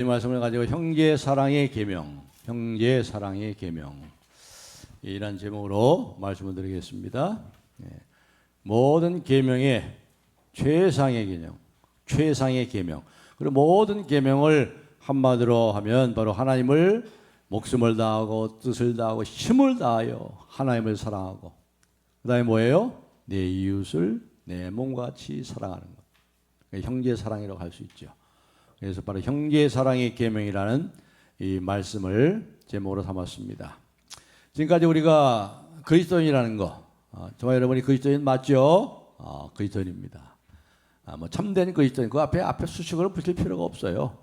이 말씀을 가지고 형제 사랑의 계명, 형제 사랑의 계명 이란 제목으로 말씀을 드리겠습니다. 모든 계명의 최상의 계명, 최상의 계명. 그리고 모든 계명을 한마디로 하면 바로 하나님을 목숨을 다하고 뜻을 다하고 힘을 다하여 하나님을 사랑하고 그다음에 뭐예요? 내 이웃을 내 몸과 같이 사랑하는 것. 형제 사랑이라고 할 수 있죠. 그래서 바로 형제 사랑의 계명이라는 이 말씀을 제목으로 삼았습니다. 지금까지 우리가 그리스도인이라는 거, 저와 여러분이 그리스도인 맞죠? 그리스도인입니다. 뭐 참된 그리스도인, 그 앞에 수식어를 붙일 필요가 없어요.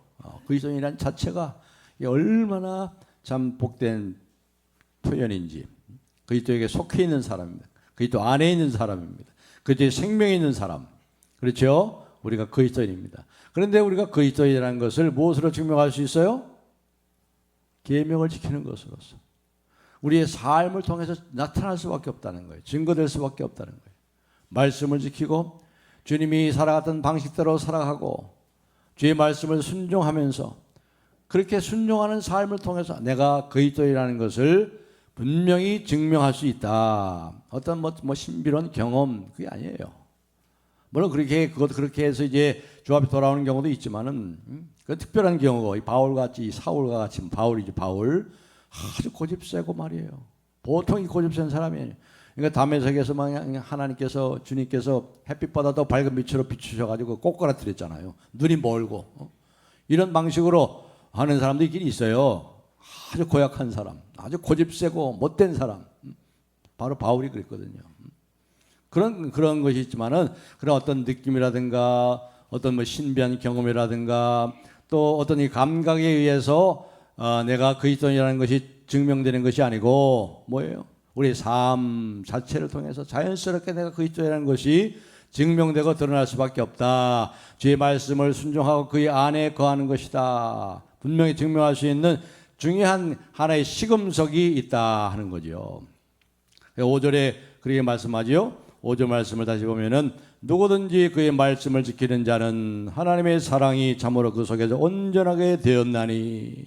그리스도인이라는 자체가 얼마나 참 복된 표현인지. 그리스도에게 속해 있는 사람입니다. 그리스도 안에 있는 사람입니다. 그리스도의 생명에 있는 사람. 그렇죠? 우리가 그리스도인입니다. 그런데 우리가 그리스도인이라는 것을 무엇으로 증명할 수 있어요? 계명을 지키는 것으로서. 우리의 삶을 통해서 나타날 수밖에 없다는 거예요. 증거될 수밖에 없다는 거예요. 말씀을 지키고 주님이 살아갔던 방식대로 살아가고 주의 말씀을 순종하면서 그렇게 순종하는 삶을 통해서 내가 그리스도인이라는 것을 분명히 증명할 수 있다. 어떤 뭐 신비로운 경험 그게 아니에요. 물론 그렇게 해서 이제 주 앞에 돌아오는 경우도 있지만은 그 특별한 경우고 바울같이 사울과 같이 바울이죠. 바울 아주 고집세고 말이에요. 보통 이 고집센 사람이 아니에요. 그러니까 담에색에서 하나님께서 주님께서 햇빛보다 더 밝은 빛으로 비추셔가지고 꼬꾸라뜨렸잖아요. 눈이 멀고 이런 방식으로 하는 사람도 있긴 있어요. 아주 고약한 사람, 아주 고집세고 못된 사람. 바로 바울이 그랬거든요. 그런 것이 있지만은 그런 어떤 느낌이라든가 어떤 뭐 신비한 경험이라든가 또 어떤 이 감각에 의해서 내가 그리스도인이라는 것이 증명되는 것이 아니고 뭐예요? 우리의 삶 자체를 통해서 자연스럽게 내가 그리스도인이라는 것이 증명되고 드러날 수밖에 없다. 주의 말씀을 순종하고 그의 안에 거하는 것이다. 분명히 증명할 수 있는 중요한 하나의 시금석이 있다 하는 거죠. 5절에 그렇게 말씀하지요. 5절 말씀을 다시 보면은 누구든지 그의 말씀을 지키는 자는 하나님의 사랑이 참으로 그 속에서 온전하게 되었나니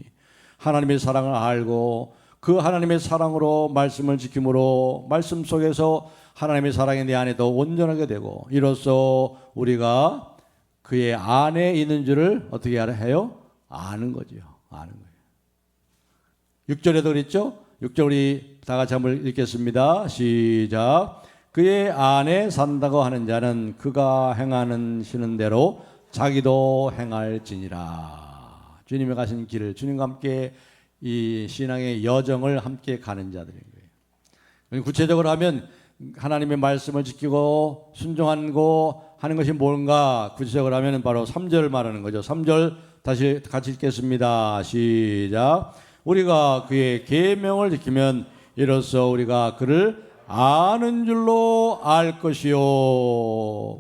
하나님의 사랑을 알고 그 하나님의 사랑으로 말씀을 지킴으로 말씀 속에서 하나님의 사랑이 내 안에 더 온전하게 되고 이로써 우리가 그의 안에 있는 줄을 어떻게 알아야 해요? 아는 거죠. 아는 거예요. 6절에도 그랬죠? 6절 우리 다 같이 한번 읽겠습니다. 시작. 그의 안에 산다고 하는 자는 그가 행하시는 대로 자기도 행할지니라. 주님이 가신 길을 주님과 함께 이 신앙의 여정을 함께 가는 자들인 거예요. 구체적으로 하면 하나님의 말씀을 지키고 순종하고 하는 것이 뭔가 구체적으로 하면 바로 3절 말하는 거죠. 3절 다시 같이 읽겠습니다. 시작. 우리가 그의 계명을 지키면 이로써 우리가 그를 아는 줄로 알 것이요.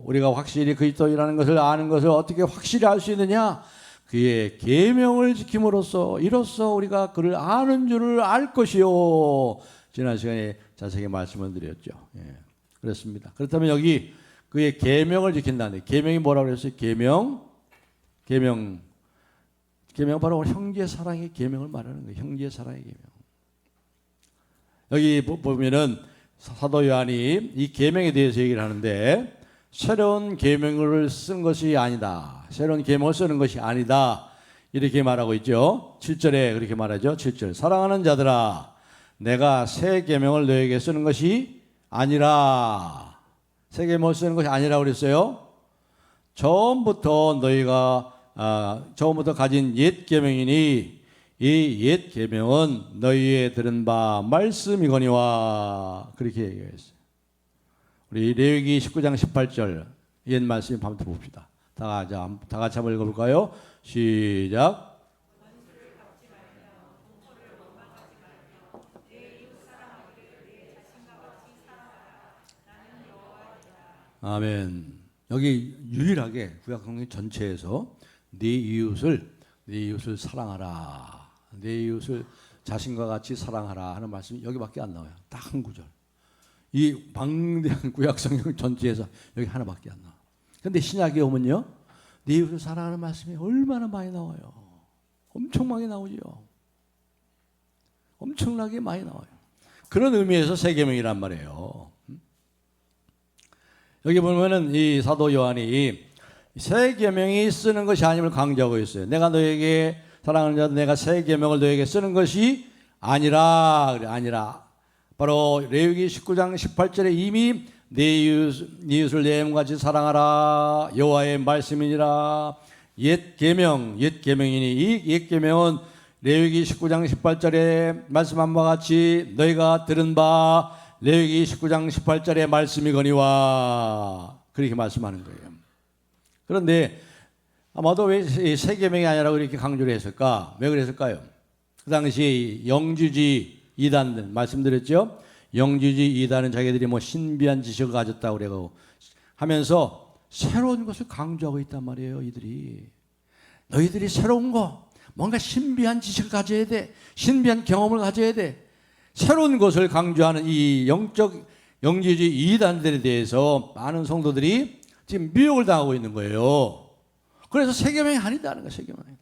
우리가 확실히 그리스도인이라는 것을 아는 것을 어떻게 확실히 알 수 있느냐? 그의 계명을 지킴으로써 이로써 우리가 그를 아는 줄을 알 것이요. 지난 시간에 자세히 말씀을 드렸죠. 그렇습니다. 그렇다면 여기 그의 계명을 지킨다는데 계명이 뭐라고 그랬어요? 계명 바로 형제 사랑의 계명을 말하는 거예요. 형제 사랑의 계명. 여기 보면은 사도 요한이 이 계명에 대해서 얘기를 하는데 새로운 계명을 쓴 것이 아니다. 새로운 계명을 쓰는 것이 아니다. 이렇게 말하고 있죠. 7절에 그렇게 말하죠. 7절. 사랑하는 자들아 내가 새 계명을 너에게 쓰는 것이 아니라 새 계명을 쓰는 것이 아니라고 그랬어요. 처음부터 가진 옛 계명이니 이 옛 계명은 너희의 들은 바 말씀이거니와 그렇게 얘기했어요. 우리 레위기 19장 18절 옛 말씀 한번 봅시다. 다 같이 한번 읽어볼까요? 시작. 아멘. 여기 유일하게 구약성경 전체에서 네 이웃을 사랑하라. 내 이웃을 자신과 같이 사랑하라 하는 말씀이 여기밖에 안 나와요. 딱 한 구절. 이 방대한 구약성경 전체에서 여기 하나밖에 안 나와. 그런데 신약에 오면요, 내 이웃을 사랑하는 말씀이 얼마나 많이 나와요. 엄청 많이 나오죠. 엄청나게 많이 나와요. 그런 의미에서 새 계명이란 말이에요. 여기 보면은 이 사도 요한이 새 계명이 쓰는 것이 아님을 강조하고 있어요. 내가 너에게 사랑하는 자, 내가 새 계명을 너에게 쓰는 것이 아니라 바로 레위기 19장 18절에 이미 내 이웃을 내 몸같이 사랑하라 여호와의 말씀이니라. 옛 계명이니 이 옛 계명은 레위기 19장 18절에 말씀한 바와 같이 너희가 들은 바 레위기 19장 18절의 말씀이거니와 그렇게 말씀하는 거예요. 그런데 아마도 왜 새 계명이 아니라고 이렇게 강조를 했을까? 왜 그랬을까요? 그 당시 영주지 이단들 말씀드렸죠. 영주지 이단은 자기들이 뭐 신비한 지식을 가졌다고 그러고 하면서 새로운 것을 강조하고 있단 말이에요. 이들이 너희들이 새로운 거 뭔가 신비한 지식을 가져야 돼. 신비한 경험을 가져야 돼. 새로운 것을 강조하는 이 영적 영주지 이단들에 대해서 많은 성도들이 지금 미혹을 당하고 있는 거예요. 그래서 새 계명이 아니다는 거예요. 새 계명이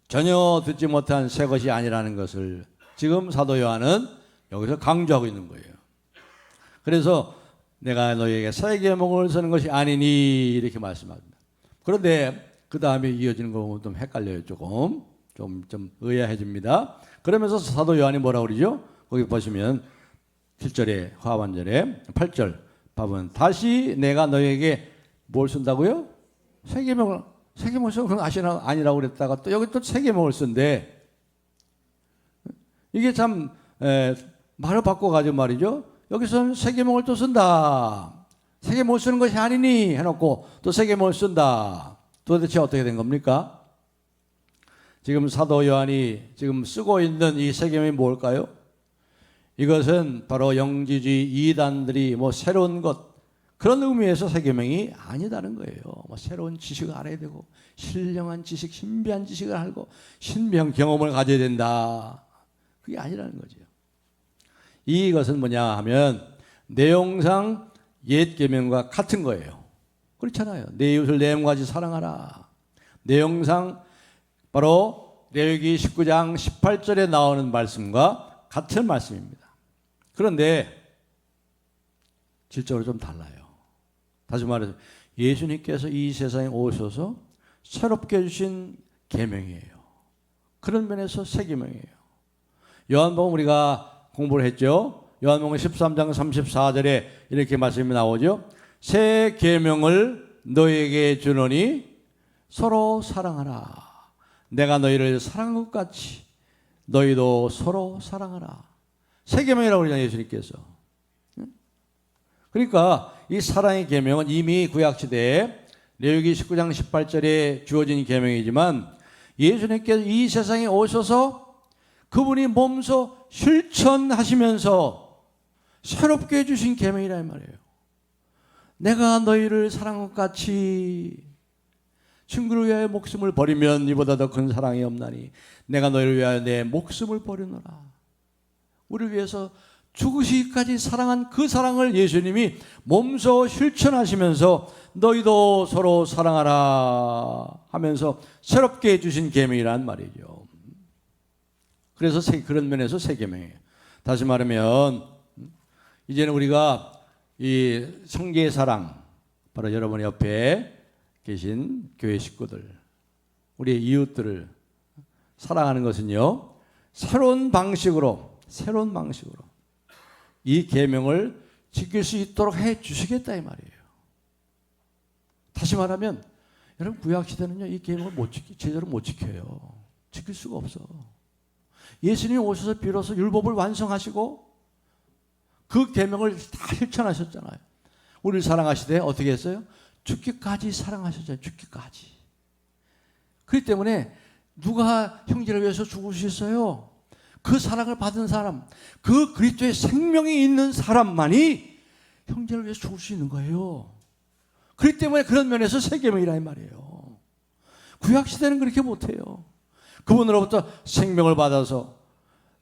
전혀 듣지 못한 새 것이 아니라는 것을 지금 사도 요한은 여기서 강조하고 있는 거예요. 그래서 내가 너희에게 새 계명을 쓰는 것이 아니니 이렇게 말씀합니다. 그런데 그 다음에 이어지는 거 보면 좀 헷갈려요. 좀 의아해집니다. 그러면서 사도 요한이 뭐라고 그러죠? 거기 보시면 7절에 하반절에 8절 봐보면 다시 내가 너희에게 뭘 쓴다고요? 새 계명을 쓰는 건 아니라고 그랬다가 또 여기 또 새 계명을 쓴대. 이게 참 말을 바꿔가지고 말이죠. 여기서는 새 계명을 또 쓴다. 새 계명을 쓰는 것이 아니니 해놓고 또 새 계명을 쓴다. 도대체 어떻게 된 겁니까? 지금 사도 요한이 지금 쓰고 있는 이 새 계명이 뭘까요? 이것은 바로 영지주의 이단들이 뭐 새로운 것 그런 의미에서 새 계명이 아니다는 거예요. 뭐 새로운 지식을 알아야 되고 신령한 지식, 신비한 지식을 알고 신비한 경험을 가져야 된다. 그게 아니라는 거죠. 이것은 뭐냐 하면 내용상 옛 계명과 같은 거예요. 그렇잖아요. 내 이웃을 내 몸같이 사랑하라. 내용상 바로 레위기 19장 18절에 나오는 말씀과 같은 말씀입니다. 그런데 질적으로 좀 달라요. 다시 말해서 예수님께서 이 세상에 오셔서 새롭게 주신 계명이에요. 그런 면에서 새 계명이에요. 요한복음 우리가 공부를 했죠. 요한복음 13장 34절에 이렇게 말씀이 나오죠. 새 계명을 너희에게 주노니 서로 사랑하라. 내가 너희를 사랑한 것 같이 너희도 서로 사랑하라. 새 계명이라고 그러잖아요. 예수님께서. 그러니까 이 사랑의 계명은 이미 구약시대에 레위기 19장 18절에 주어진 계명이지만 예수님께서 이 세상에 오셔서 그분이 몸소 실천하시면서 새롭게 해주신 계명이란 말이에요. 내가 너희를 사랑한 것 같이 친구를 위하여 목숨을 버리면 이보다 더 큰 사랑이 없나니 내가 너희를 위하여 내 목숨을 버리노라. 우리를 위해서 죽으시기까지 사랑한 그 사랑을 예수님이 몸소 실천하시면서 너희도 서로 사랑하라 하면서 새롭게 해주신 계명이란 말이죠. 그래서 그런 면에서 새 계명이에요. 다시 말하면 이제는 우리가 이 성계의 사랑, 바로 여러분 옆에 계신 교회 식구들, 우리의 이웃들을 사랑하는 것은요, 새로운 방식으로 이 계명을 지킬 수 있도록 해 주시겠다 이 말이에요. 다시 말하면 여러분 구약 시대는요 이 계명을 제대로 못 지켜요. 지킬 수가 없어. 예수님이 오셔서 비로소 율법을 완성하시고 그 계명을 다 실천하셨잖아요. 우리를 사랑하시되 어떻게 했어요? 죽기까지 사랑하셨잖아요. 죽기까지. 그렇기 때문에 누가 형제를 위해서 죽을 수 있어요? 그 사랑을 받은 사람, 그 그리스도의 생명이 있는 사람만이 형제를 위해서 죽을 수 있는 거예요. 그렇기 때문에 그런 면에서 새 계명이라 이 말이에요. 구약 시대는 그렇게 못해요. 그분으로부터 생명을 받아서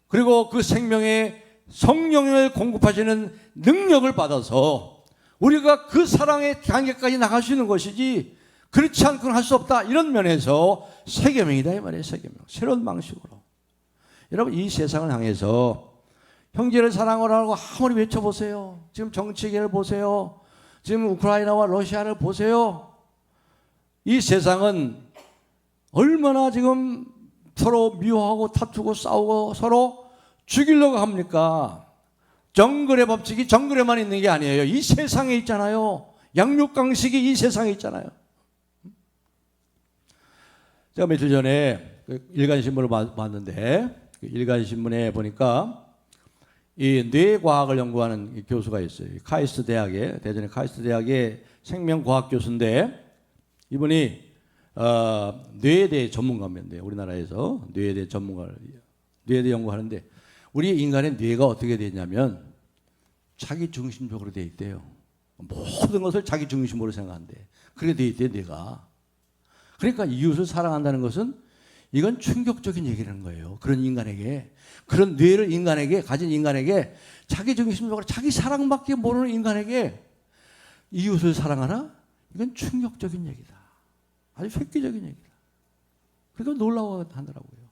그리고 그 생명의 성령을 공급하시는 능력을 받아서 우리가 그 사랑의 단계까지 나갈 수 있는 것이지 그렇지 않고는 할 수 없다. 이런 면에서 새 계명이다 이 말이에요. 새 계명. 새로운 방식으로. 여러분 이 세상을 향해서 형제를 사랑하라고 아무리 외쳐보세요. 지금 정치계를 보세요. 지금 우크라이나와 러시아를 보세요. 이 세상은 얼마나 지금 서로 미워하고 다투고 싸우고 서로 죽이려고 합니까? 정글의 법칙이 정글에만 있는 게 아니에요. 이 세상에 있잖아요. 양육강식이 이 세상에 있잖아요. 제가 며칠 전에 일간신문을 봤는데 일간신문에 보니까 이 뇌과학을 연구하는 교수가 있어요. 카이스트 대학에, 대전의 카이스트 대학의 생명과학 교수인데 이분이 뇌에 대해 전문가입니다. 우리나라에서 뇌에 대해 뇌에 대해 연구하는데 우리 인간의 뇌가 어떻게 되냐면 자기 중심적으로 되어 있대요. 모든 것을 자기 중심으로 생각한대. 그렇게 되어 있대요, 뇌가. 그러니까 이웃을 사랑한다는 것은 이건 충격적인 얘기라는 거예요. 그런 인간에게, 그런 뇌를 가진 인간에게 자기 중심적으로 자기 사랑밖에 모르는 인간에게 이웃을 사랑하라? 이건 충격적인 얘기다. 아주 획기적인 얘기다. 그러니까 놀라워하더라고요.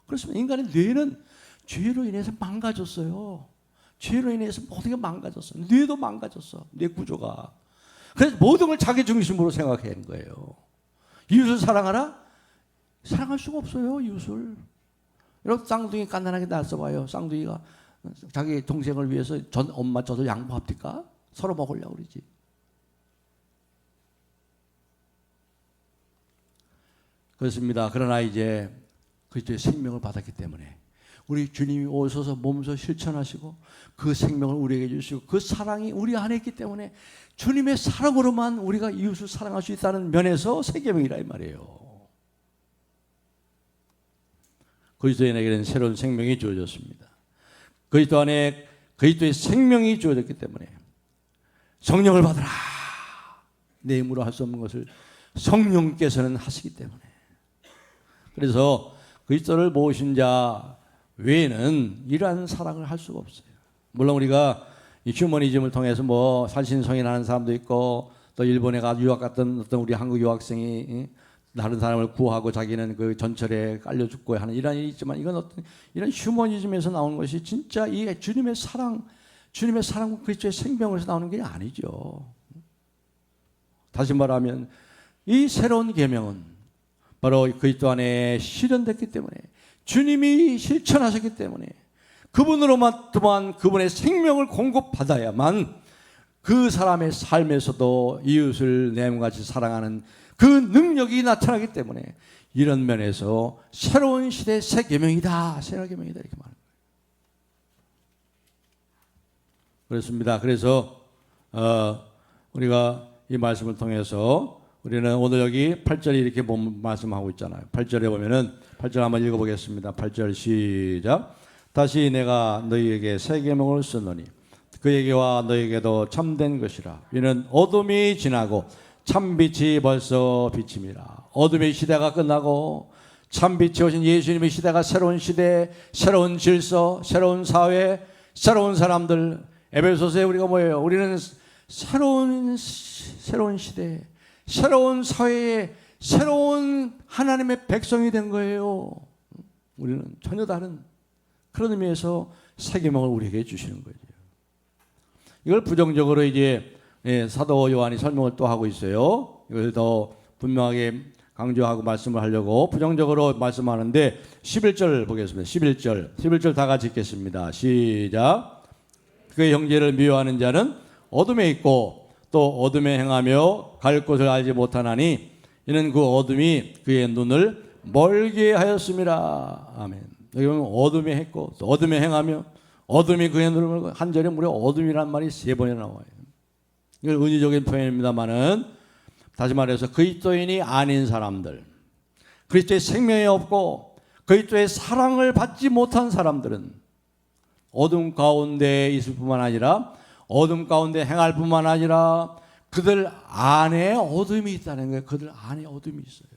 그렇지만 인간의 뇌는 죄로 인해서 망가졌어요. 죄로 인해서 모든 게 망가졌어. 뇌도 망가졌어. 뇌 구조가. 그래서 모든 걸 자기 중심으로 생각해야 하는 거예요. 이웃을 사랑하라? 사랑할 수가 없어요, 이웃을. 여러분 쌍둥이 간단하게 낳았어봐요. 쌍둥이가 자기 동생을 위해서 엄마 젖을 양보합니까? 서로 먹으려고 그러지. 그렇습니다. 그러나 이제 그리스도의 생명을 받았기 때문에 우리 주님이 오셔서 몸소 실천하시고 그 생명을 우리에게 주시고 그 사랑이 우리 안에 있기 때문에 주님의 사랑으로만 우리가 이웃을 사랑할 수 있다는 면에서 새 계명이라 이 말이에요. 그리스도인에게는 새로운 생명이 주어졌습니다. 그리스도 안에 그리스도의 생명이 주어졌기 때문에 성령을 받으라. 내 힘으로 할 수 없는 것을 성령께서는 하시기 때문에. 그래서 그리스도를 모신 자 외에는 이러한 사랑을 할 수가 없어요. 물론 우리가 이 휴머니즘을 통해서 뭐 살신성인하는 사람도 있고 또 일본에 가서 유학 갔던 어떤 우리 한국 유학생이 다른 사람을 구하고 자기는 그 전철에 깔려 죽고 하는 이런 일이 있지만 이건 어떤 이런 휴머니즘에서 나오는 것이 진짜 이 주님의 사랑 그리스도의 생명에서 나오는 게 아니죠. 다시 말하면 이 새로운 계명은 바로 그리스도 안에 실현됐기 때문에 주님이 실천하셨기 때문에 그분으로만 또한 그분의 생명을 공급받아야만 그 사람의 삶에서도 이웃을 내 몸같이 사랑하는 그 능력이 나타나기 때문에 이런 면에서 새로운 시대의 새 계명이다. 새로운 계명이다. 이렇게 말합니다. 그렇습니다. 그래서 우리가 이 말씀을 통해서 우리는 오늘 여기 8절에 이렇게 말씀하고 있잖아요. 8절에 보면은 8절 한번 읽어보겠습니다. 8절 시작. 다시 내가 너희에게 새 계명을 쓰노니 그에게와 너희에게도 참된 것이라. 이는 어둠이 지나고 참빛이 벌써 비침이라. 어둠의 시대가 끝나고 참빛이 오신 예수님의 시대가 새로운 시대, 새로운 질서, 새로운 사회, 새로운 사람들. 에베소서에 우리가 뭐예요? 우리는 새로운 시대, 새로운 사회에 새로운 하나님의 백성이 된 거예요. 우리는 전혀 다른 그런 의미에서 새 계명을 우리에게 주시는 거예요. 이걸 부정적으로 이제 사도 요한이 설명을 또 하고 있어요. 이걸 더 분명하게 강조하고 말씀을 하려고 부정적으로 말씀하는데 11절 보겠습니다. 11절 다 같이 읽겠습니다. 시작. 그의 형제를 미워하는 자는 어둠에 있고 또 어둠에 행하며 갈 곳을 알지 못하나니 이는 그 어둠이 그의 눈을 멀게 하였음이라. 아멘. 여기 보면 어둠에 했고 또 어둠에 행하며 어둠이 그의 눈을 멀고 한 절에 무려 어둠이란 말이 3번이나 나와요. 이건 은유적인 표현입니다만은 다시 말해서 그리스도인이 아닌 사람들, 그리스도의 생명이 없고 그리스도의 사랑을 받지 못한 사람들은 어둠 가운데 있을 뿐만 아니라 어둠 가운데 행할 뿐만 아니라 그들 안에 어둠이 있다는 거예요. 그들 안에 어둠이 있어요.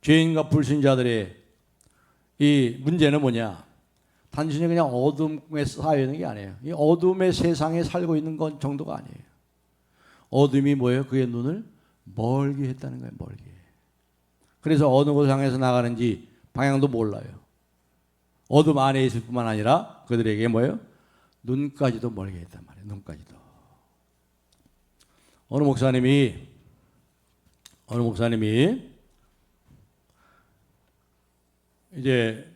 죄인과 불신자들의 이 문제는 뭐냐? 단순히 그냥 어둠에 쌓여 있는 게 아니에요. 이 어둠의 세상에 살고 있는 건 정도가 아니에요. 어둠이 뭐예요? 그의 눈을 멀게 했다는 거예요. 멀게. 그래서 어느 곳을 향해서 나가는지 방향도 몰라요. 어둠 안에 있을 뿐만 아니라 그들에게 뭐예요? 눈까지도 멀게 했단 말이에요. 눈까지도. 어느 목사님이 이제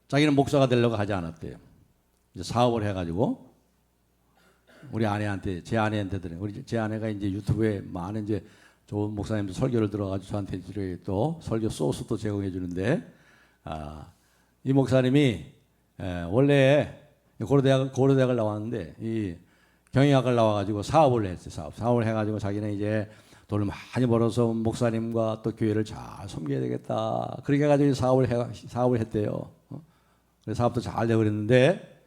자기는 목사가 되려고 하지 않았대요. 이제 사업을 해가지고 제 아내한테 들은 제 아내가 이제 유튜브에 많은 이제 좋은 목사님들 설교를 들어가지고 저한테 또 설교 소스도 제공해 주는데 이 목사님이 원래 고려대학을 나왔는데 이 경영학을 나와가지고 사업을 했어요. 사업을 해가지고 자기는 이제 돈을 많이 벌어서 목사님과 또 교회를 잘 섬겨야 되겠다. 그렇게 해가지고 사업을 했대요. 그래서 사업도 잘 되고 그랬는데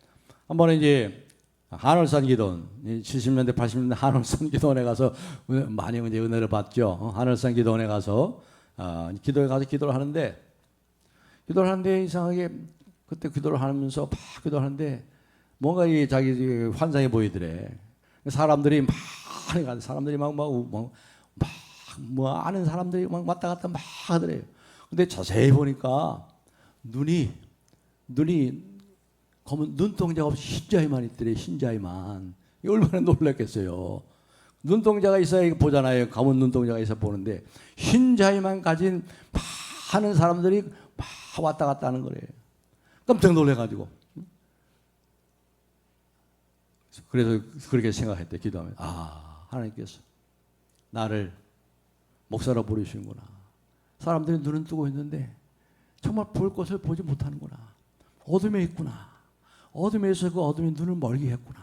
한 번에 이제 한월산 기도원 70년대 80년대 한월산 기도원에 가서 많이 이제 은혜를 받죠. 한월산 기도원에 가서 기도를 하는데 이상하게 그때 기도를 하면서 막 기도를 하는데 뭔가 이 자기 환상이 보이더래. 사람들이 많이 가는 사람들이 막 아는 사람들이 막 왔다 갔다 막 하더래요. 근데 자세히 보니까 눈이 검은 눈동자가 없이 흰자위만 있더래. 흰자위만. 얼마나 놀랐겠어요. 눈동자가 있어야 보잖아요. 검은 눈동자가 있어 보는데 흰자위만 가진 많은 사람들이 막 왔다 갔다 하는 거래요. 깜짝 놀래가지고. 그래서 그렇게 생각했대. 기도하면 하나님께서 나를 목사로 부르시는구나. 사람들이 눈은 뜨고 있는데 정말 볼 것을 보지 못하는구나. 어둠에 있구나. 어둠에 있어서 그 어둠이 눈을 멀게 했구나.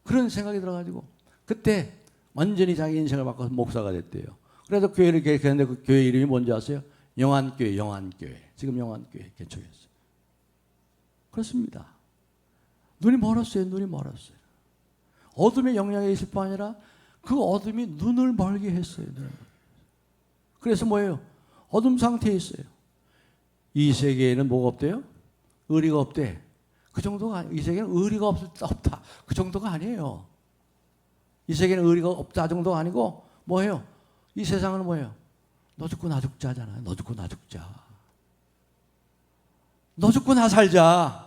그런 생각이 들어가지고 그때 완전히 자기 인생을 바꿔서 목사가 됐대요. 그래서 교회를 개척했는데 그 교회 이름이 뭔지 아세요? 영안교회. 지금 영안교회 개척했어요. 그렇습니다. 눈이 멀었어요. 어둠의 영향에 있을 뿐 아니라 그 어둠이 눈을 멀게 했어요. 그래서 뭐예요? 어둠 상태에 있어요. 이 세계에는 뭐가 없대요? 의리가 없대. 그 정도가 아니에요. 이 세계는 의리가 없다. 그 정도가 아니에요. 이 세계는 의리가 없다 정도가 아니고 뭐예요? 이 세상은 뭐예요? 너 죽고 나 죽자 하잖아요. 너 죽고 나 죽자. 너 죽고 나 살자.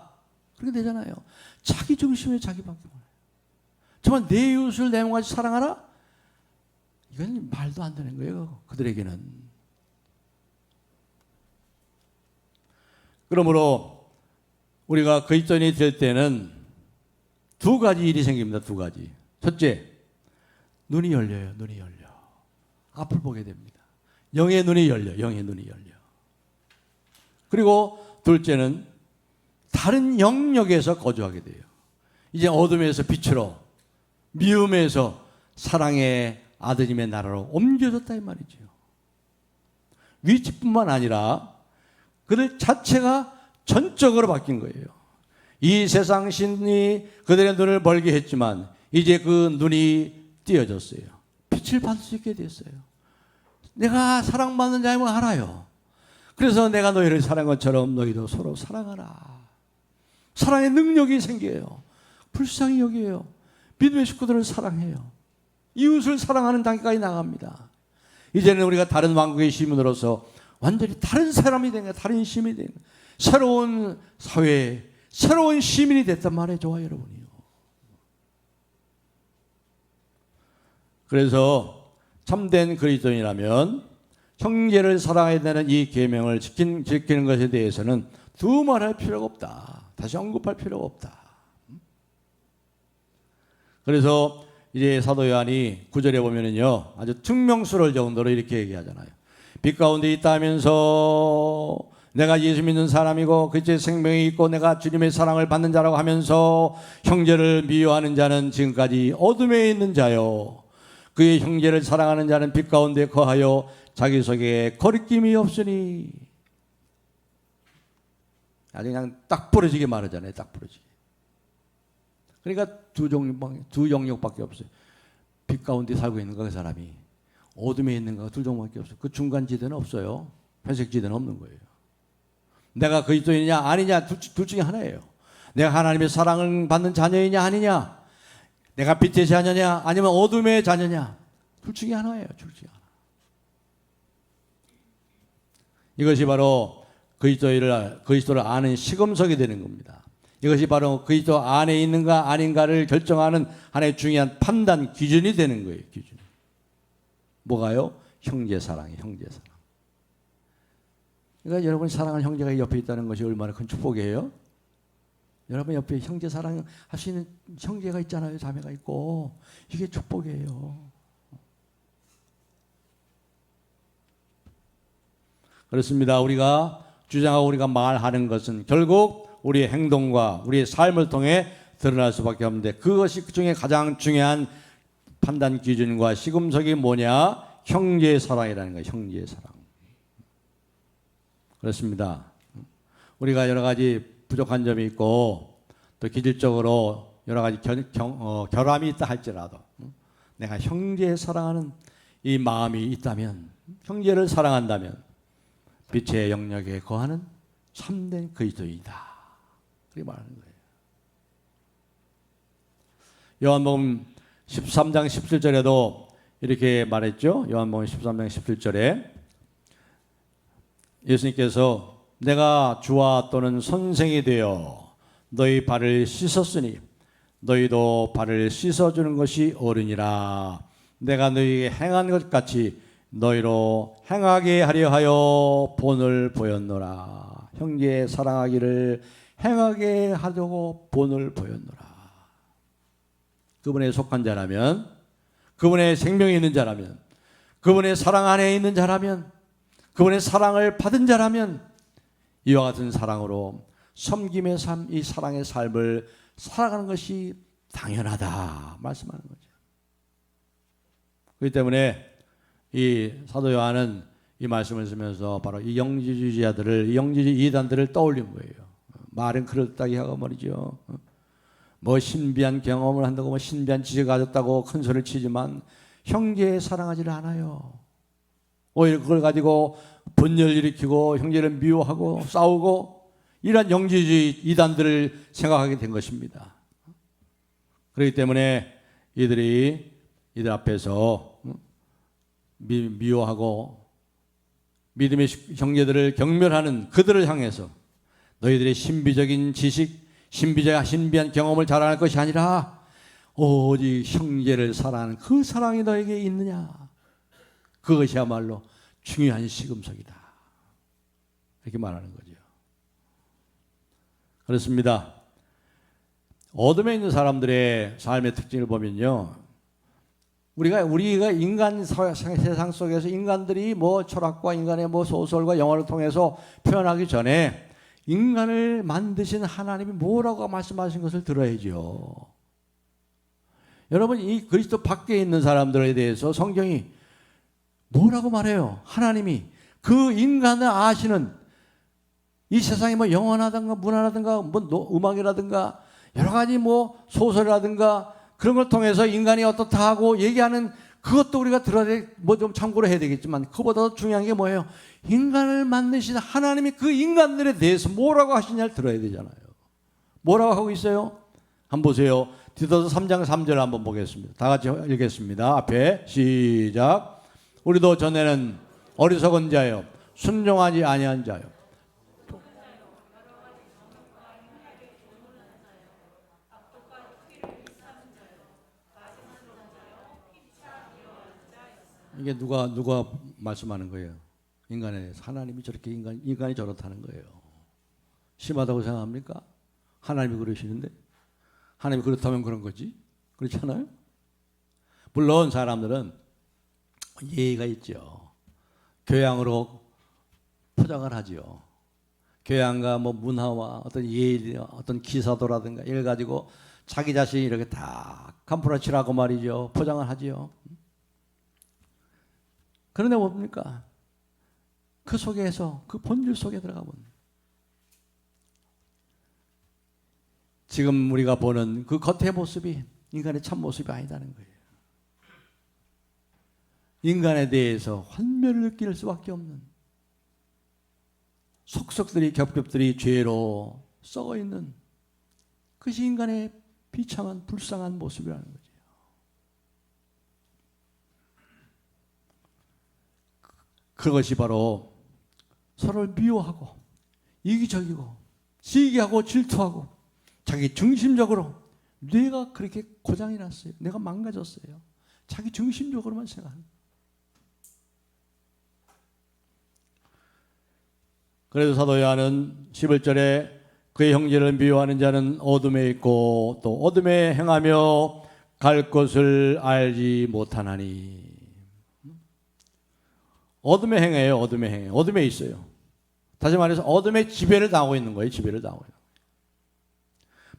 그렇게 되잖아요. 자기 중심에 자기밖에 몰라요. 정말 내 이웃을 내 몸같이 사랑하라? 이건 말도 안 되는 거예요. 그들에게는. 그러므로 우리가 그리스도인이 될 때는 두 가지 일이 생깁니다. 두 가지. 첫째, 눈이 열려요. 앞을 보게 됩니다. 영의 눈이 열려. 그리고 둘째는 다른 영역에서 거주하게 돼요. 이제 어둠에서 빛으로, 미움에서 사랑의 아드님의 나라로 옮겨졌다 이 말이죠. 위치뿐만 아니라 그들 자체가 전적으로 바뀐 거예요. 이 세상 신이 그들의 눈을 멀게 했지만 이제 그 눈이 띄어졌어요. 빛을 받을 수 있게 됐어요. 내가 사랑받는 자임을 알아요. 그래서 내가 너희를 사랑한 것처럼 너희도 서로 사랑하라. 사랑의 능력이 생겨요. 불쌍히 여겨요. 믿음의 식구들을 사랑해요. 이웃을 사랑하는 단계까지 나갑니다. 이제는 우리가 다른 왕국의 시민으로서 완전히 다른 사람이 된 거예요. 다른 시민이 된 거예요. 새로운 사회, 새로운 시민이 됐단 말이에요. 저와 여러분이요. 그래서 참된 그리스도인이라면 형제를 사랑해야 되는 이 계명을 지키는 것에 대해서는 두말할 필요가 없다. 다시 언급할 필요가 없다. 그래서 이제 사도 요한이 9절에 보면은요, 아주 증명스러울 정도로 이렇게 얘기하잖아요. 빛 가운데 있다면서 내가 예수 믿는 사람이고 그의 생명이 있고 내가 주님의 사랑을 받는 자라고 하면서 형제를 미워하는 자는 지금까지 어둠에 있는 자요. 그의 형제를 사랑하는 자는 빛 가운데 거하여 자기 속에 거리낌이 없으니. 아주 그냥 딱 부러지게 말하잖아요. 딱 부러지게. 그러니까 두 영역밖에 없어요. 빛 가운데 살고 있는가 그 사람이, 어둠에 있는가 두 종밖에 없어요. 그 중간 지대는 없어요. 회색 지대는 없는 거예요. 내가 그리스도인이냐 아니냐 둘 중에 하나예요. 내가 하나님의 사랑을 받는 자녀이냐 아니냐. 내가 빛의 자녀냐 아니면 어둠의 자녀냐, 둘 중에 하나예요. 둘 중에 하나. 이것이 바로 그리스도를 아는 시금석이 되는 겁니다. 이것이 바로 그리스도 안에 있는가 아닌가를 결정하는 하나의 중요한 판단 기준이 되는 거예요. 기준. 뭐가요? 형제사랑이에요. 형제사랑. 그러니까 여러분 사랑하는 형제가 옆에 있다는 것이 얼마나 큰 축복이에요. 여러분 옆에 형제사랑 할 수 있는 형제가 있잖아요. 자매가 있고. 이게 축복이에요. 그렇습니다. 우리가 주장하고 우리가 말하는 것은 결국 우리의 행동과 우리의 삶을 통해 드러날 수밖에 없는데, 그것이 그 중에 가장 중요한 판단 기준과 시금석이 뭐냐? 형제의 사랑이라는 거예요. 형제의 사랑. 그렇습니다. 우리가 여러 가지 부족한 점이 있고 또 기질적으로 여러 가지 결함이 있다 할지라도 내가 형제의 사랑하는 이 마음이 있다면, 형제를 사랑한다면 빛의 영역에 거하는 참된 그리스도이다. 그렇게 말하는 거예요. 요한복음 13장 17절에도 이렇게 말했죠. 요한복음 13장 17절에 예수님께서 내가 주와 또는 선생이 되어 너희 발을 씻었으니 너희도 발을 씻어주는 것이 옳으니라. 내가 너희에게 행한 것 같이 너희로 행하게 하려 하여 본을 보였노라. 형제 사랑하기를 행하게 하려고 본을 보였노라. 그분의 속한 자라면, 그분의 생명이 있는 자라면, 그분의 사랑 안에 있는 자라면, 그분의 사랑을 받은 자라면 이와 같은 사랑으로 섬김의 삶, 이 사랑의 삶을 살아가는 것이 당연하다 말씀하는 거죠. 그렇기 때문에 이 사도 요한은 이 말씀을 쓰면서 바로 이 영지주의자들을, 이 영지주의 이단들을 떠올린 거예요. 말은 그럴듯하게 하고 말이죠. 뭐 신비한 경험을 한다고, 뭐 신비한 지식을 가졌다고 큰 소리를 치지만 형제 사랑하지를 않아요. 오히려 그걸 가지고 분열을 일으키고 형제를 미워하고 싸우고 이런 영지주의 이단들을 생각하게 된 것입니다. 그렇기 때문에 이들 앞에서 미워하고 믿음의 형제들을 경멸하는 그들을 향해서 너희들의 신비적인 지식, 신비한 경험을 자랑할 것이 아니라 오직 형제를 사랑하는 그 사랑이 너에게 있느냐, 그것이야말로 중요한 시금석이다, 이렇게 말하는 거죠. 그렇습니다. 어둠에 있는 사람들의 삶의 특징을 보면요, 우리가 인간 세상 속에서 인간들이 뭐 철학과 인간의 뭐 소설과 영화를 통해서 표현하기 전에 인간을 만드신 하나님이 뭐라고 말씀하신 것을 들어야죠. 여러분, 이 그리스도 밖에 있는 사람들에 대해서 성경이 뭐라고 말해요? 하나님이 그 인간을 아시는, 이 세상이 뭐 영화라든가 문화라든가 뭐 음악이라든가 여러 가지 뭐 소설이라든가 그런 걸 통해서 인간이 어떻다 하고 얘기하는 그것도 우리가 들어야 돼, 뭐 좀 참고로 해야 되겠지만 그보다 더 중요한 게 뭐예요? 인간을 만드신 하나님이 그 인간들에 대해서 뭐라고 하시냐를 들어야 되잖아요. 뭐라고 하고 있어요? 한번 보세요. 디도서 3장 3절 한번 보겠습니다. 다 같이 읽겠습니다. 앞에 시작. 우리도 전에는 어리석은 자요, 순종하지 아니한 자요, 이게 누가 말씀하는 거예요? 인간에 대해서. 하나님이 저렇게 인간이 저렇다는 거예요. 심하다고 생각합니까? 하나님이 그러시는데. 하나님이 그렇다면 그런 거지. 그렇지 않아요? 물론 사람들은 예의가 있죠. 교양으로 포장을 하죠. 교양과 뭐 문화와 어떤 예의, 어떤 기사도라든가 이걸 가지고 자기 자신이 이렇게 다 캄프라치라고 말이죠. 포장을 하지요. 그런데 뭡니까? 그 속에서, 그 본질 속에 들어가면 지금 우리가 보는 그 겉의 모습이 인간의 참 모습이 아니다는 거예요. 인간에 대해서 환멸을 느낄 수밖에 없는, 속속들이 겹겹들이 죄로 썩어 있는, 그것이 인간의 비참한 불쌍한 모습이라는 거죠. 그것이 바로 서로를 미워하고 이기적이고 시기하고 질투하고 자기 중심적으로 뇌가 그렇게 고장이 났어요. 내가 망가졌어요. 자기 중심적으로만 생각합니다. 그래서 사도 요한은 11절에 그의 형제를 미워하는 자는 어둠에 있고 또 어둠에 행하며 갈 곳을 알지 못하나니. 어둠에 행해요. 어둠에 행해. 어둠에 있어요. 다시 말해서 어둠의 지배를 당하고 있는 거예요. 지배를 당하고 있는 거예요.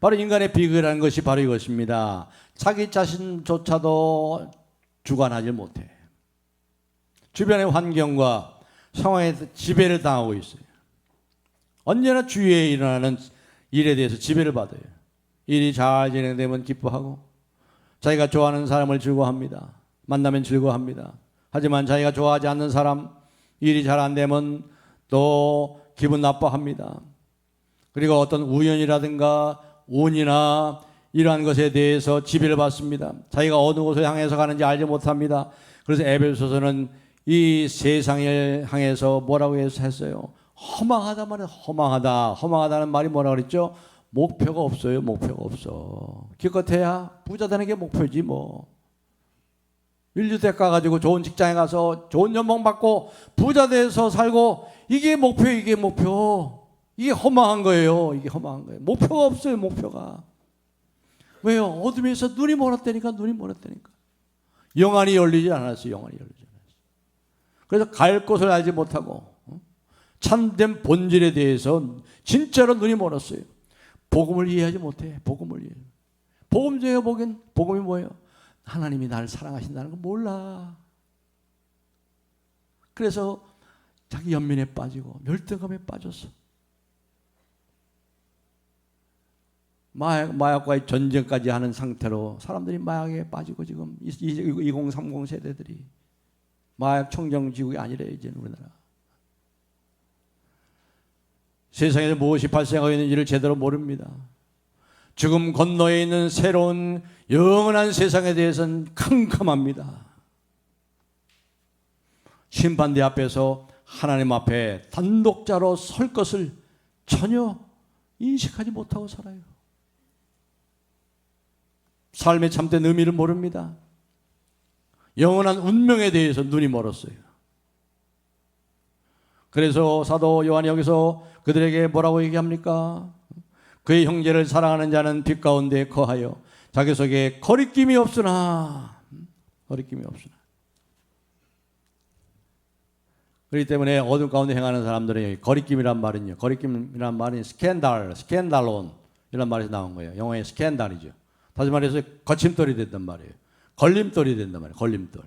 바로 인간의 비극이라는 것이 바로 이것입니다. 자기 자신조차도 주관하지 못해. 주변의 환경과 상황에 지배를 당하고 있어요. 언제나 주위에 일어나는 일에 대해서 지배를 받아요. 일이 잘 진행되면 기뻐하고 자기가 좋아하는 사람을 즐거워합니다. 만나면 즐거워합니다. 하지만 자기가 좋아하지 않는 사람, 일이 잘 안 되면 또 기분 나빠합니다. 그리고 어떤 우연이라든가 운이나 이러한 것에 대해서 지배를 받습니다. 자기가 어느 곳을 향해서 가는지 알지 못합니다. 그래서 에베소서는 이 세상을 향해서 뭐라고 했어요? 허망하다 말이야. 허망하다. 허망하다는 말이 뭐라고 그랬죠? 목표가 없어요. 목표가 없어. 기껏해야 부자 되는 게 목표지 뭐. 인류대 가가지고 좋은 직장에 가서 좋은 연봉 받고 부자 돼서 살고 이게 목표, 이게 목표. 이게 허망한 거예요. 이게 허망한 거예요. 목표가 없어요. 목표가. 왜요? 어둠에서 눈이 멀었다니까. 눈이 멀었다니까. 영안이 열리지 않았어요. 영안이 열리지 않았어요. 그래서 갈 곳을 알지 못하고 참된 본질에 대해서 진짜로 눈이 멀었어요. 복음을 이해하지 못해. 복음을 이해. 복음 중에 복음이 뭐예요? 하나님이 나를 사랑하신다는 거 몰라. 그래서 자기 연민에 빠지고 열등감에 빠졌어. 마약과의 전쟁까지 하는 상태로 사람들이 마약에 빠지고 지금 2030 세대들이 마약 청정지국이 아니래 이제는 우리나라. 세상에서 무엇이 발생하고 있는지를 제대로 모릅니다. 죽음 건너에 있는 새로운 영원한 세상에 대해서는 캄캄합니다. 심판대 앞에서 하나님 앞에 단독자로 설 것을 전혀 인식하지 못하고 살아요. 삶의 참된 의미를 모릅니다. 영원한 운명에 대해서 눈이 멀었어요. 그래서 사도 요한이 여기서 그들에게 뭐라고 얘기합니까? 그의 형제를 사랑하는 자는 빛 가운데 거하여 자기 속에 거리낌이 없으나 거리낌이 없으나. 그렇기 때문에 어둠 가운데 행하는 사람들의 거리낌이란 말은요. 거리낌이란 말은 스캔달론 이런 말에서 나온 거예요. 영어의 스캔달이죠. 다시 말해서 거침돌이 된단 말이에요. 걸림돌이 된단 말이에요. 걸림돌.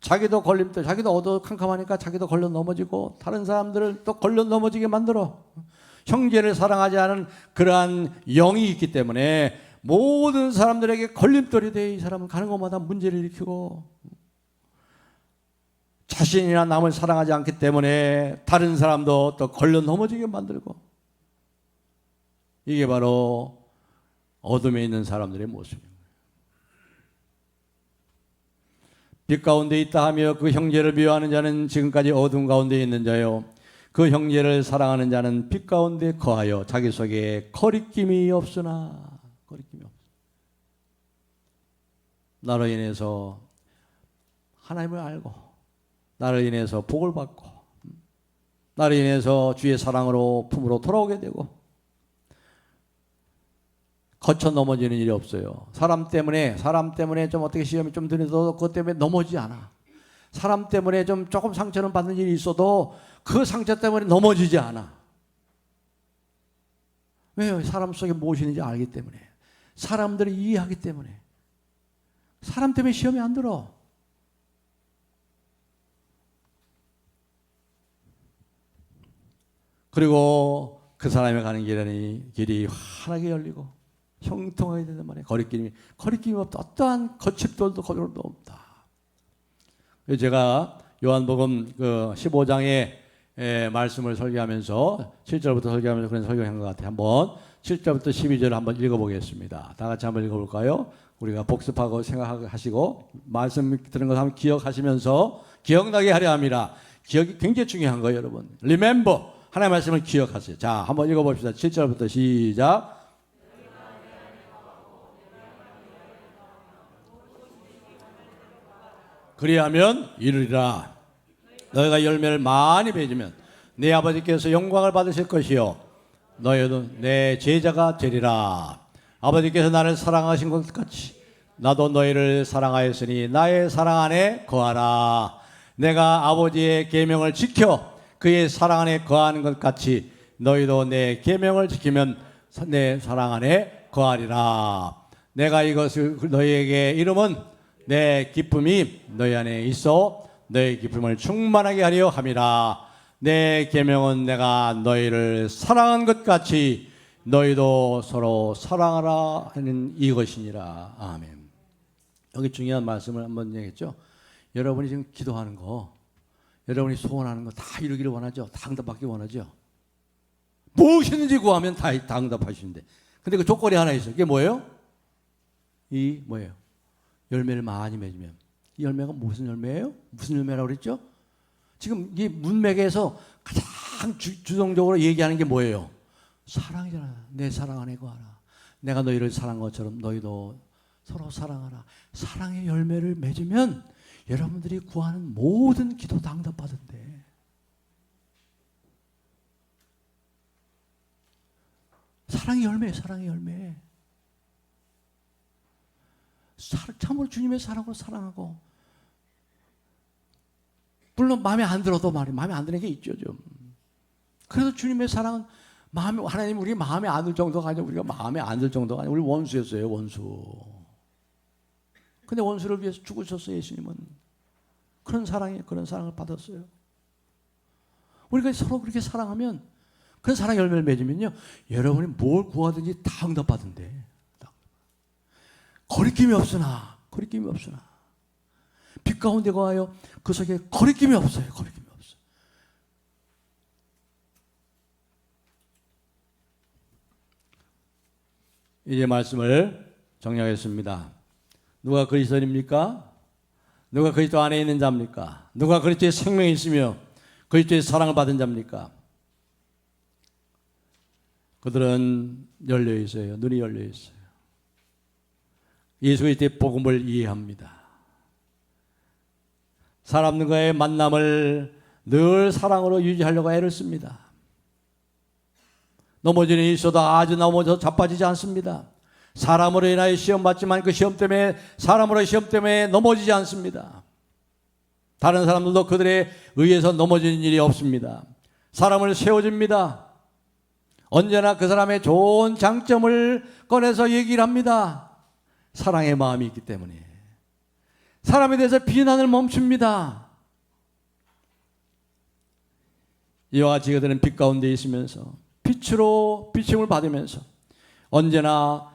자기도 걸림돌, 자기도 어두컴컴하니까 자기도 걸려 넘어지고 다른 사람들을 또 걸려 넘어지게 만들어. 형제를 사랑하지 않은 그러한 영이 있기 때문에 모든 사람들에게 걸림돌이 돼. 이 사람은 가는 곳마다 문제를 일으키고 자신이나 남을 사랑하지 않기 때문에 다른 사람도 또 걸려 넘어지게 만들고. 이게 바로 어둠에 있는 사람들의 모습입니다. 빛 가운데 있다 하며 그 형제를 미워하는 자는 지금까지 어둠 가운데 있는 자요. 그 형제를 사랑하는 자는 빛 가운데 거하여 자기 속에 거리낌이 없으나. 거리낌이 없으나. 나로 인해서 하나님을 알고 나를 인해서 복을 받고 나를 인해서 주의 사랑으로 품으로 돌아오게 되고 거쳐 넘어지는 일이 없어요. 사람 때문에 좀 어떻게 시험이 좀 들어도 그것 때문에 넘어지지 않아. 사람 때문에 좀 조금 상처는 받는 일이 있어도 그 상처 때문에 넘어지지 않아. 왜요? 사람 속에 무엇이 있는지 알기 때문에. 사람들을 이해하기 때문에. 사람 때문에 시험이 안 들어. 그리고 그 사람이 가는 길이 환하게 열리고 형통하게 된단 말이에요. 거리낌이 없다. 어떠한 거칠돌도 거절도 없다. 제가 요한복음 그 15장의 말씀을 설교하면서 7절부터 설교하면서 그런 설교한 것 같아요. 한번 7절부터 12절을 한번 읽어보겠습니다. 다 같이 한번 읽어볼까요? 우리가 복습하고 생각하시고 말씀 들은 것 한번 기억하시면서 기억나게 하려 합니다. 기억이 굉장히 중요한 거예요, 여러분. Remember. 하나님의 말씀을 기억하세요. 자, 한번 읽어봅시다. 7절부터 시작. 그리하면 이르리라. 너희가 열매를 많이 맺으면 내 아버지께서 영광을 받으실 것이요 너희도 내 제자가 되리라. 아버지께서 나를 사랑하신 것 같이 나도 너희를 사랑하였으니 나의 사랑 안에 거하라. 내가 아버지의 계명을 지켜 그의 사랑 안에 거하는 것 같이 너희도 내 계명을 지키면 내 사랑 안에 거하리라. 내가 이것을 너희에게 이름은 내 기쁨이 너희 안에 있어 너희 기쁨을 충만하게 하려 함이라. 내 계명은 내가 너희를 사랑한 것 같이 너희도 서로 사랑하라 하는 이것이니라. 아멘. 여기 중요한 말씀을 한번 얘기했죠. 여러분이 지금 기도하는 거, 여러분이 소원하는 거 다 이루기를 원하죠. 다 응답받기 원하죠. 무엇이든지 구하면 다 응답하시는데, 근데 그 조건이 하나 있어요. 그게 뭐예요? 이 뭐예요? 열매를 많이 맺으면. 이 열매가 무슨 열매예요? 무슨 열매라고 그랬죠? 지금 이 문맥에서 가장 주동적으로 얘기하는 게 뭐예요? 사랑이잖아요. 내 사랑 안에 거하라. 내가 너희를 사랑한 것처럼 너희도 서로 사랑하라. 사랑의 열매를 맺으면 여러분들이 구하는 모든 기도 다 응답받은대. 사랑의 열매, 사랑의 열매. 참으로 주님의 사랑으로 사랑하고, 물론 마음에 안 들어도 마음에 안 드는 게 있죠 좀. 그래도 주님의 사랑은 하나님 우리 마음에 안 들 정도가 아니라 우리가 마음에 안 들 정도가 아니라 우리 원수였어요, 원수. 근데 원수를 위해서 죽으셨어요, 예수님은. 그런 사랑을 받았어요. 우리가 서로 그렇게 사랑하면, 그런 사랑 열매를 맺으면요, 여러분이 뭘 구하든지 다 응답받은대. 거리낌이 없으나 빛 가운데 거하여 그 속에 거리낌이 없어요. 거리낌이 없어요. 이제 말씀을 정리하겠습니다. 누가 그리스도입니까? 누가 그리스도 안에 있는 자입니까? 누가 그리스도의 생명이 있으며 그리스도의 사랑을 받은 자입니까? 그들은 열려 있어요. 눈이 열려 있어요. 예수 그리스도의 복음을 이해합니다. 사람들과의 만남을 늘 사랑으로 유지하려고 애를 씁니다. 넘어지는 일이 있어도 아주 넘어져 자빠지지 않습니다. 사람으로 인하여 시험 받지만 그 시험 때문에, 사람으로의 시험 때문에 넘어지지 않습니다. 다른 사람들도 그들에 의해서 넘어지는 일이 없습니다. 사람을 세워줍니다. 언제나 그 사람의 좋은 장점을 꺼내서 얘기를 합니다. 사랑의 마음이 있기 때문에. 사람에 대해서 비난을 멈춥니다. 이와 같이 그들은 빛 가운데 있으면서 빛으로 비침을 받으면서 언제나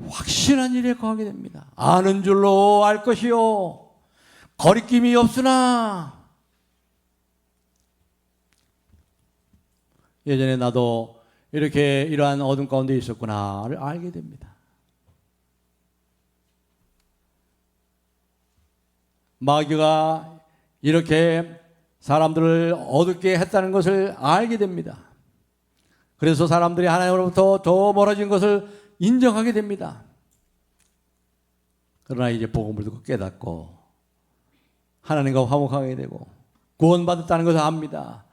확실한 일에 거하게 됩니다. 아는 줄로 알 것이요 거리낌이 없으나. 예전에 나도 이렇게 이러한 어둠 가운데 있었구나를 알게 됩니다. 마귀가 이렇게 사람들을 어둡게 했다는 것을 알게 됩니다. 그래서 사람들이 하나님으로부터 더 멀어진 것을 인정하게 됩니다. 그러나 이제 복음을 듣고 깨닫고 하나님과 화목하게 되고 구원받았다는 것을 압니다.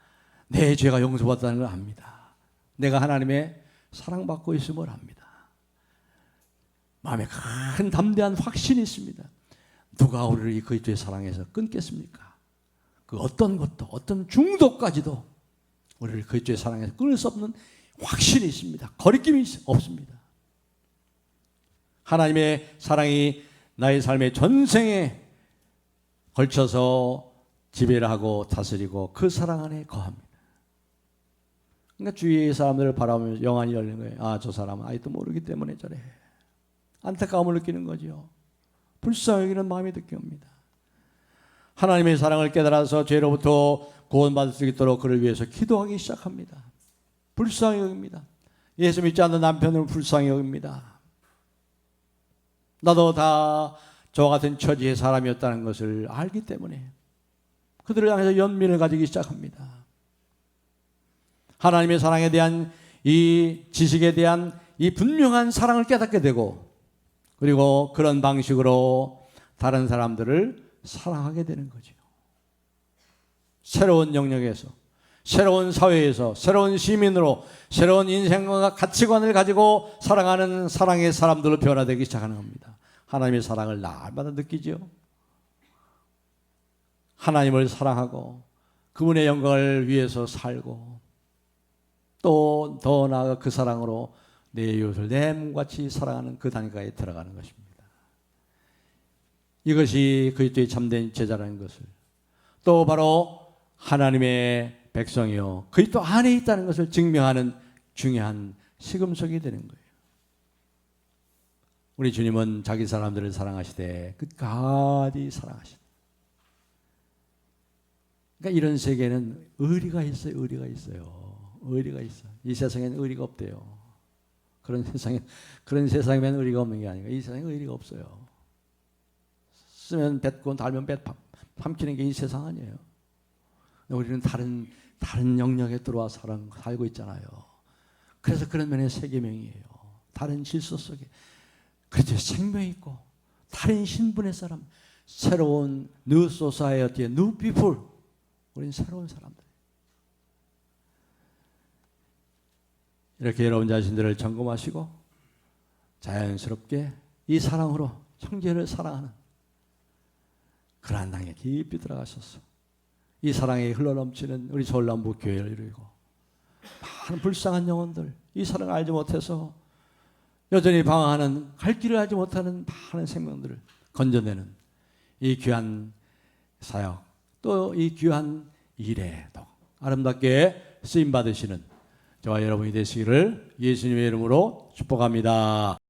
내 죄가 용서받았다는 걸 압니다. 내가 하나님의 사랑받고 있음을 압니다. 마음에 큰 담대한 확신이 있습니다. 누가 우리를 그리스도의 사랑에서 끊겠습니까? 그 어떤 것도, 어떤 중독까지도 우리를 그리스도의 사랑에서 끊을 수 없는 확신이 있습니다. 거리낌이 없습니다. 하나님의 사랑이 나의 삶의 전생에 걸쳐서 지배를 하고 다스리고 그 사랑 안에 거합니다. 그러니까 주위의 사람들을 바라보면서 영안이 열리는 거예요. 아, 저 사람은 아직도 모르기 때문에 저래. 안타까움을 느끼는 거죠. 불쌍히 여기는 마음이 느껴옵니다. 하나님의 사랑을 깨달아서 죄로부터 구원받을 수 있도록 그를 위해서 기도하기 시작합니다. 불쌍히 여깁니다. 예수 믿지 않는 남편을 불쌍히 여깁니다. 나도 다 저와 같은 처지의 사람이었다는 것을 알기 때문에 그들을 향해서 연민을 가지기 시작합니다. 하나님의 사랑에 대한 이 지식에 대한 이 분명한 사랑을 깨닫게 되고, 그리고 그런 방식으로 다른 사람들을 사랑하게 되는 거죠. 새로운 영역에서, 새로운 사회에서, 새로운 시민으로, 새로운 인생과 가치관을 가지고 살아가는 사랑의 사람들로 변화되기 시작하는 겁니다. 하나님의 사랑을 날마다 느끼죠. 하나님을 사랑하고 그분의 영광을 위해서 살고, 또 더 나아가 그 사랑으로 내 이웃을 내 몸같이 사랑하는 그 단계에 들어가는 것입니다. 이것이 그리스도의 참된 제자라는 것을, 또 바로 하나님의 백성이요 그리스도 안에 있다는 것을 증명하는 중요한 시금석이 되는 거예요. 우리 주님은 자기 사람들을 사랑하시되 끝까지 사랑하시다. 그러니까 이런 세계는 의리가 있어요. 의리가 있어요. 의리가 있어. 이 세상에는 의리가 없대요. 그런 세상에는 의리가 없는 게 아니라 이 세상에 의리가 없어요. 쓰면 뱉고 달면 삼키는 게 이 세상 아니에요. 우리는 다른 영역에 들어와 살고 있잖아요. 그래서 그런 면의 세계명이에요. 다른 질서 속에 그렇죠. 생명이 있고 다른 신분의 사람, 새로운 new society의 new people. 우리는 새로운 사람들. 이렇게 여러분 자신들을 점검하시고 자연스럽게 이 사랑으로 형제를 사랑하는 그러한 땅에 깊이 들어가셔서 이 사랑에 흘러넘치는 우리 서울남부 교회를 이루고 많은 불쌍한 영혼들, 이 사랑을 알지 못해서 여전히 방황하는, 갈 길을 알지 못하는 많은 생명들을 건져내는 이 귀한 사역, 또 이 귀한 일에 더 아름답게 쓰임받으시는 저와 여러분이 되시기를 예수님의 이름으로 축복합니다.